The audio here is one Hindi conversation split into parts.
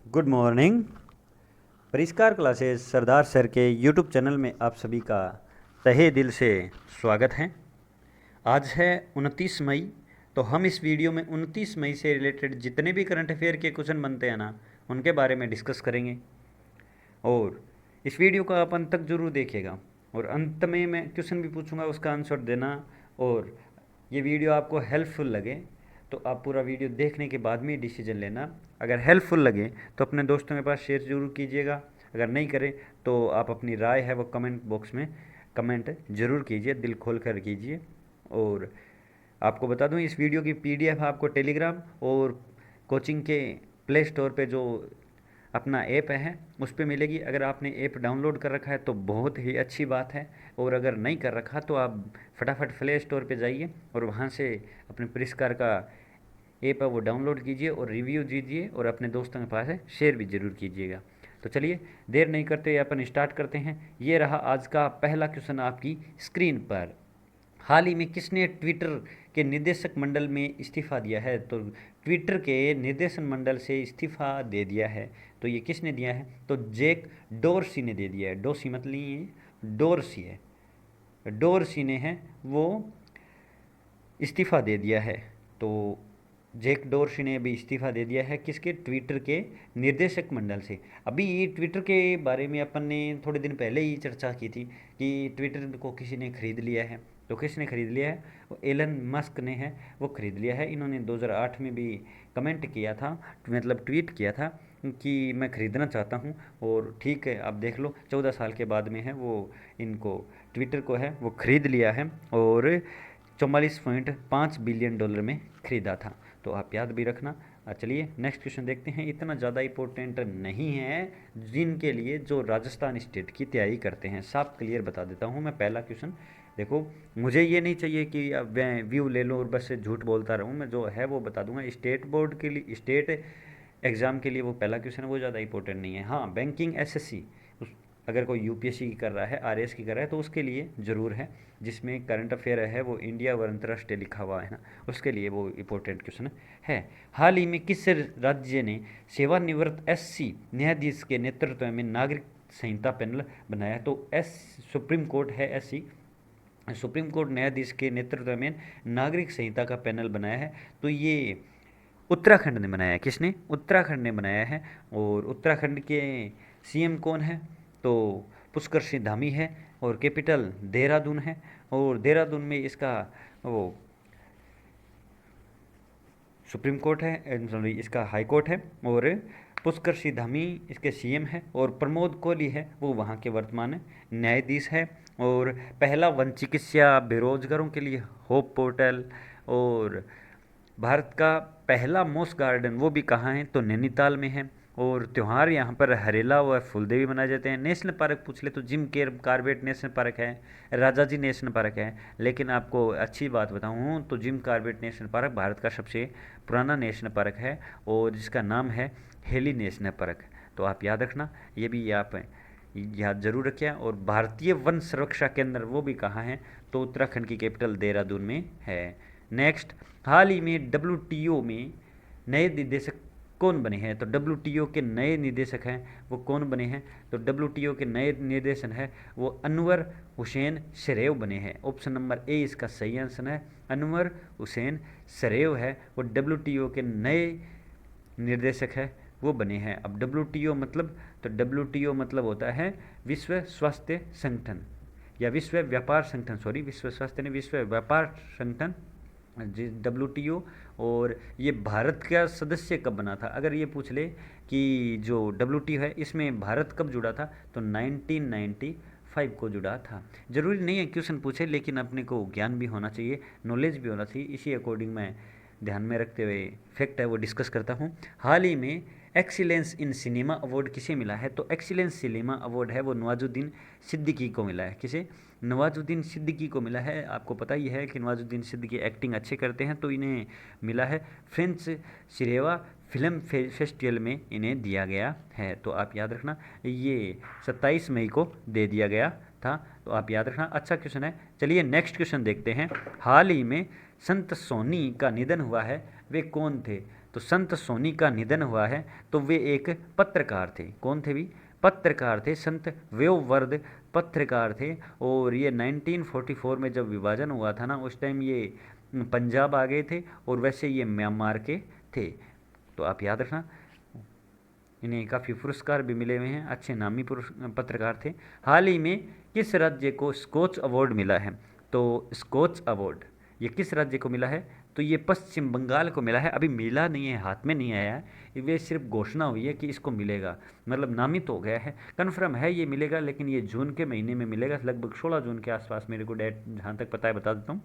Good morning. परिष्कार क्लासेस सरदार सर के यूट्यूब चैनल में आप सभी का तहे दिल से स्वागत है। आज है 29 मई। तो हम इस वीडियो में 29 मई से रिलेटेड जितने भी करंट अफेयर के क्वेश्चन बनते हैं ना, उनके बारे में डिस्कस करेंगे। और इस वीडियो को आप अंत तक जरूर देखिएगा और अंत में मैं क्वेश्चन भी पूछूंगा, उसका आंसर देना। और ये वीडियो आपको हेल्पफुल लगे तो आप पूरा वीडियो देखने के बाद में डिसीजन लेना। अगर हेल्पफुल लगे तो अपने दोस्तों के पास शेयर जरूर कीजिएगा। अगर नहीं करें तो आप अपनी राय है वो कमेंट बॉक्स में कमेंट जरूर कीजिए, दिल खोल कर कीजिए। और आपको बता दूं, इस वीडियो की पीडीएफ आपको टेलीग्राम और कोचिंग के प्ले स्टोर पे जो अपना ऐप है उस पर मिलेगी। अगर आपने ऐप डाउनलोड कर रखा है तो बहुत ही अच्छी बात है, और अगर नहीं कर रखा तो आप फटाफट प्ले स्टोर पे जाइए और वहाँ से अपने परिष्कार का ऐप है वो डाउनलोड कीजिए और रिव्यू दीजिए और अपने दोस्तों के पास है शेयर भी ज़रूर कीजिएगा। तो चलिए देर नहीं करते अपन स्टार्ट करते हैं। ये रहा आज का पहला क्वेश्चन आपकी स्क्रीन पर। हाल ही में किसने ट्विटर के निदेशक मंडल में इस्तीफा दिया है? तो ट्विटर के निर्देशन मंडल से इस्तीफा दे दिया है। तो ये किसने दिया है? तो जैक डोरसी ने दे दिया है। डोरसी मतलब ये डोरसी है, डोरसी ने है वो इस्तीफा दे दिया है। तो जैक डोरसी ने अभी इस्तीफा दे दिया है किसके? ट्विटर के निर्देशक मंडल से। अभी ट्विटर के बारे में अपन ने थोड़े दिन पहले ही चर्चा की थी कि ट्विटर को किसी ने खरीद लिया है। तो किसने खरीद लिया है? वो एलन मस्क ने है वो खरीद लिया है। इन्होंने 2008 में भी कमेंट किया था, मतलब ट्वीट किया था कि मैं खरीदना चाहता हूँ। और ठीक है, आप देख लो 14 साल के बाद में है वो इनको ट्विटर को है वो खरीद लिया है और 44.5 बिलियन डॉलर में खरीदा था। तो आप याद भी रखना। चलिए नेक्स्ट क्वेश्चन देखते हैं। इतना ज़्यादा इंपॉर्टेंट नहीं है जिनके लिए जो राजस्थान स्टेट की तैयारी करते हैं। साफ क्लियर बता देता हूँ मैं पहला क्वेश्चन। देखो, मुझे ये नहीं चाहिए कि अब मैं व्यू ले लूँ और बस से झूठ बोलता रहूँ। मैं जो है वो बता दूंगा। स्टेट बोर्ड के लिए, स्टेट एग्ज़ाम के लिए वो पहला क्वेश्चन है वो ज़्यादा इंपॉर्टेंट नहीं है। हाँ, बैंकिंग एसएससी अगर कोई यूपीएससी की कर रहा है, आरएएस की कर रहा है तो उसके लिए ज़रूर है। जिसमें करंट अफेयर है वो इंडिया व अंतर्राष्ट्रीय लिखा हुआ है ना, उसके लिए वो इंपॉर्टेंट क्वेश्चन है। हाल ही में किस राज्य ने सेवानिवृत्त एससी न्यायाधीश के नेतृत्व में नागरिक संहिता पैनल बनाया? तो सुप्रीम कोर्ट है एससी, सुप्रीम कोर्ट न्यायाधीश के नेतृत्व में नागरिक संहिता का पैनल बनाया है। तो ये उत्तराखंड ने बनाया है। किसने? उत्तराखंड ने बनाया है। और उत्तराखंड के सीएम कौन है? तो पुष्कर सिंह धामी है। और कैपिटल देहरादून है। और देहरादून में इसका वो सुप्रीम कोर्ट है, सॉरी इसका हाई कोर्ट है। और पुष्कर सिंह धामी इसके सीएम है। और प्रमोद कोहली है वो वहाँ के वर्तमान न्यायाधीश है। और पहला वन चिकित्सा बेरोजगारों के लिए होप पोर्टल। और भारत का पहला मॉस गार्डन वो भी कहाँ है? तो नैनीताल में है। और त्यौहार यहाँ पर हरेला व फुलदेवी मनाए जाते हैं। नेशनल पार्क पूछ ले तो gym care Corbett national park है, राजाजी नेशनल पार्क है। लेकिन आपको अच्छी बात बताऊँ तो Jim Corbett national park Bharat का सबसे पुराना नेशनल पार्क है और जिसका नाम है हेली नेशनल पार्क। तो आप याद रखना, ये भी आप याद जरूर रखिए। और भारतीय वन संरक्षा केंद्र वो भी कहाँ है? तो उत्तराखंड की कैपिटल देहरादून में है। नेक्स्ट, हाल ही में डब्ल्यूटीओ में नए निदेशक कौन बने हैं? तो डब्ल्यूटीओ के नए निदेशक हैं वो कौन बने हैं? तो डब्ल्यूटीओ के नए निदेशक है वो अनवर हुसैन सरेव बने हैं। ऑप्शन नंबर ए इसका सही आंसर है। अनवर हुसैन सरेव है वो डब्ल्यूटीओ के नए निर्देशक है वो बने हैं। अब डब्ल्यूटीओ मतलब, तो डब्ल्यूटीओ मतलब होता है विश्व स्वास्थ्य संगठन या विश्व व्यापार संगठन, सॉरी विश्व स्वास्थ्य नहीं, विश्व व्यापार संगठन जी डब्ल्यूटीओ। और ये भारत का सदस्य कब बना था? अगर ये पूछ ले कि जो डब्ल्यूटीओ है इसमें भारत कब जुड़ा था, तो 1995 को जुड़ा था। जरूरी नहीं है क्वेश्चन पूछे, लेकिन अपने को ज्ञान भी होना चाहिए, नॉलेज भी होना चाहिए। इसी अकॉर्डिंग मैं ध्यान में रखते हुए फैक्ट है वो डिस्कस करता हूँ। हाल ही में एक्सीलेंस इन सिनेमा अवार्ड किसे मिला है? तो एक्सीलेंस सिनेमा अवार्ड है वो नवाजुद्दीन सिद्दीकी को मिला है। किसे? नवाजुद्दीन सिद्दीकी को मिला है। आपको पता ही है कि नवाजुद्दीन सिद्दीकी एक्टिंग अच्छे करते हैं, तो इन्हें मिला है। फ्रेंच सिरेवा फिल्म फेस्टिवल में इन्हें दिया गया है। तो आप याद रखना, ये 27 मई को दे दिया गया था। तो आप याद रखना, अच्छा क्वेश्चन है। चलिए नेक्स्ट क्वेश्चन देखते हैं। हाल ही में संत सोनी का निधन हुआ है, वे कौन थे? तो संत सोनी का निधन हुआ है, तो वे एक पत्रकार थे। कौन थे भी? पत्रकार थे। संत वेववर्ध पत्रकार थे। और ये 1944 में जब विभाजन हुआ था ना, उस टाइम ये पंजाब आ गए थे, और वैसे ये म्यांमार के थे। तो आप याद रखना, इन्हें काफ़ी पुरस्कार भी मिले हुए हैं, अच्छे नामी पत्रकार थे। हाल ही में किस राज्य को स्कोच अवार्ड मिला है? तो स्कोच अवार्ड ये किस राज्य को मिला है? तो ये पश्चिम बंगाल को मिला है। अभी मिला नहीं है, हाथ में नहीं आया है, वे सिर्फ घोषणा हुई है कि इसको मिलेगा, मतलब नामित हो गया है, कन्फर्म है ये मिलेगा, लेकिन ये जून के महीने में मिलेगा, लगभग 16 जून के आसपास मेरे को डेट जहाँ तक पता है बता देता हूँ।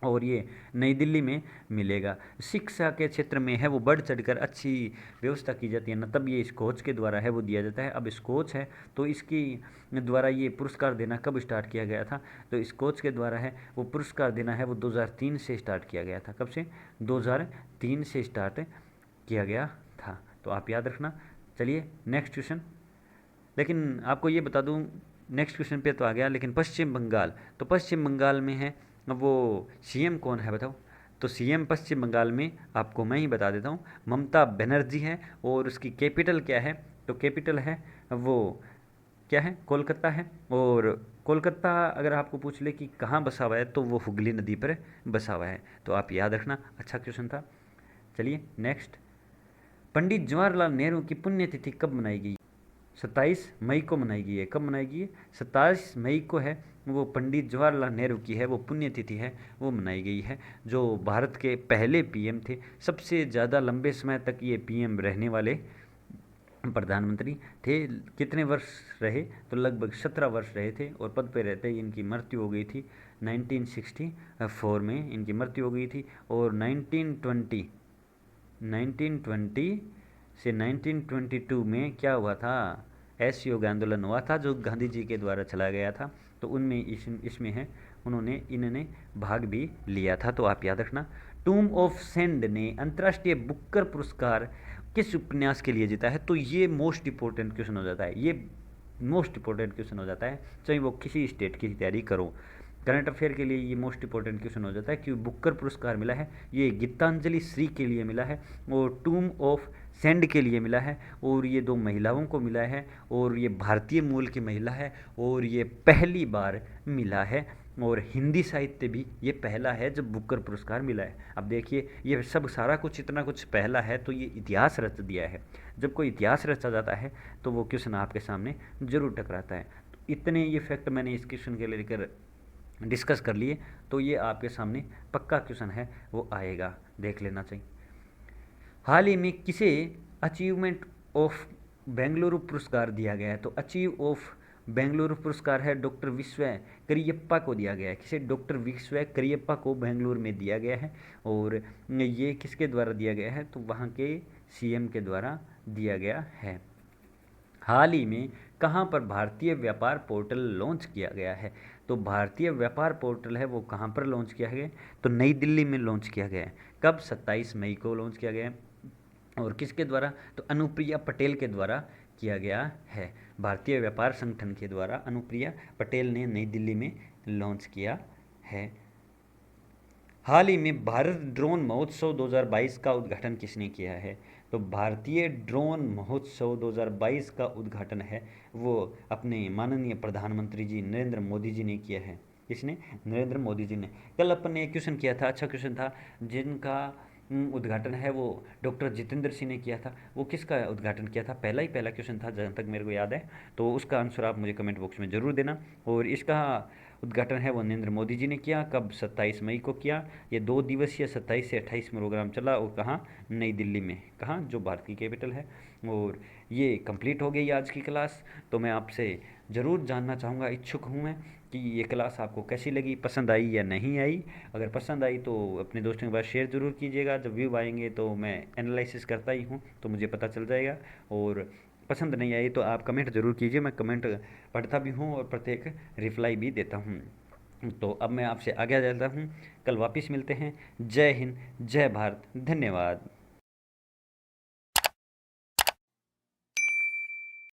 और ये नई दिल्ली में मिलेगा। शिक्षा के क्षेत्र में है वो बढ़ चढ़कर अच्छी व्यवस्था की जाती है ना, तब ये स्कोच के द्वारा है वो दिया जाता है। अब स्कोच है तो इसकी द्वारा ये पुरस्कार देना कब स्टार्ट किया गया था? तो स्कोच के द्वारा है वो पुरस्कार देना है वो 2003 से स्टार्ट किया गया था। कब से? 2003 से स्टार्ट किया गया था, तो आप याद रखना। चलिए नेक्स्ट क्वेश्चन। लेकिन आपको ये बता दूं, नेक्स्ट क्वेश्चन पे तो आ गया, लेकिन पश्चिम बंगाल, तो पश्चिम बंगाल में है वो सीएम कौन है बताओ? तो सीएम पश्चिम बंगाल में आपको मैं ही बता देता हूँ, ममता बनर्जी है। और उसकी कैपिटल क्या है? तो कैपिटल है वो क्या है? कोलकाता है। और कोलकाता अगर आपको पूछ ले कि कहाँ बसा हुआ है, तो वो हुगली नदी पर बसा हुआ है। तो आप याद रखना, अच्छा क्वेश्चन था। चलिए नेक्स्ट। पंडित जवाहरलाल नेहरू की पुण्यतिथि कब मनाई गई? 27 मई को मनाई गई है। कब मनाई गई है? 27 मई को है वो पंडित जवाहरलाल नेहरू की है वो पुण्यतिथि है वो मनाई गई है, जो भारत के पहले पीएम थे। सबसे ज़्यादा लंबे समय तक ये पीएम रहने वाले प्रधानमंत्री थे। कितने वर्ष रहे? तो लगभग 17 वर्ष रहे थे, और पद पे रहते ही इनकी मृत्यु हो गई थी 1964 में इनकी मृत्यु हो गई थी। और 1920 से 1922 में क्या हुआ था? असहयोग आंदोलन हुआ था, जो गांधी जी के द्वारा चला गया था। तो उनमें इसमें है इन्होंने भाग भी लिया था। तो आप याद रखना। टूम ऑफ सेंड ने अंतर्राष्ट्रीय बुकर पुरस्कार किस उपन्यास के लिए जीता है? तो ये मोस्ट इंपॉर्टेंट क्वेश्चन हो जाता है, ये मोस्ट इंपॉर्टेंट क्वेश्चन हो जाता है, चाहे वो किसी स्टेट की तैयारी करो। करंट अफेयर के लिए ये मोस्ट इंपॉर्टेंट क्वेश्चन हो जाता है कि बुकर पुरस्कार मिला है, ये गीतांजलि श्री के लिए मिला है, और टूम ऑफ सेंड के लिए मिला है, और ये 2 महिलाओं को मिला है, और ये भारतीय मूल की महिला है, और ये पहली बार मिला है। और हिंदी साहित्य भी ये पहला है जब बुकर पुरस्कार मिला है। अब देखिए ये सब सारा कुछ इतना कुछ पहला है, तो ये इतिहास रच दिया है। जब कोई इतिहास रचा जाता है तो वो क्वेश्चन आपके सामने जरूर टकराता है। तो इतने ये फैक्ट मैंने इस क्वेश्चन के लेकर डिस्कस कर लिए, तो ये आपके सामने पक्का क्वेश्चन है वो आएगा, देख लेना चाहिए। हाल ही में किसे अचीवमेंट ऑफ बेंगलुरु पुरस्कार दिया गया है? तो अचीव ऑफ बेंगलुरु पुरस्कार है डॉक्टर विश्व करियप्पा को दिया गया है। किसे? डॉक्टर विश्व करियप्पा को बेंगलुरु में दिया गया है। और ये किसके द्वारा दिया गया है? तो वहाँ के सीएम के द्वारा दिया गया है। हाल ही में कहाँ पर भारतीय व्यापार पोर्टल लॉन्च किया गया है? तो भारतीय व्यापार पोर्टल है वो कहाँ पर लॉन्च किया गया? तो नई दिल्ली में लॉन्च किया गया है। कब? 27 मई को लॉन्च किया गया है। और किसके द्वारा? तो अनुप्रिया पटेल के द्वारा किया गया है। भारतीय व्यापार संगठन के द्वारा अनुप्रिया पटेल ने नई दिल्ली में लॉन्च किया है। हाल ही में भारत ड्रोन महोत्सव 2022 का उद्घाटन किसने किया है? तो भारतीय ड्रोन महोत्सव 2022 का उद्घाटन है वो अपने माननीय प्रधानमंत्री जी नरेंद्र मोदी जी ने किया है। किसने? नरेंद्र मोदी जी ने। कल अपन ने क्वेश्चन किया था, अच्छा क्वेश्चन था, जिनका उद्घाटन है वो डॉक्टर जितेंद्र सिंह ने किया था। वो किसका उद्घाटन किया था? पहला क्वेश्चन था जहाँ तक मेरे को याद है। तो उसका आंसर आप मुझे कमेंट बॉक्स में ज़रूर देना। और इसका उद्घाटन है वो नरेंद्र मोदी जी ने किया। कब? 27 मई को किया। ये 2 दिवसीय 27 से 28 में प्रोग्राम चला, और कहाँ? नई दिल्ली में। कहाँ? जो भारत की कैपिटल है। और ये कंप्लीट हो गई आज की क्लास। तो मैं आपसे ज़रूर जानना चाहूँगा, इच्छुक हूँ मैं कि ये क्लास आपको कैसी लगी, पसंद आई या नहीं आई। अगर पसंद आई तो अपने दोस्तों के पास शेयर ज़रूर कीजिएगा। जब व्यू आएंगे तो मैं एनालिसिस करता ही हूँ, तो मुझे पता चल जाएगा। और पसंद नहीं आई तो आप कमेंट ज़रूर कीजिए, मैं कमेंट पढ़ता भी हूँ और प्रत्येक रिप्लाई भी देता हूँ। तो अब मैं आपसे आगे जाता हूँ, कल वापस मिलते हैं। जय हिंद, जय भारत, धन्यवाद।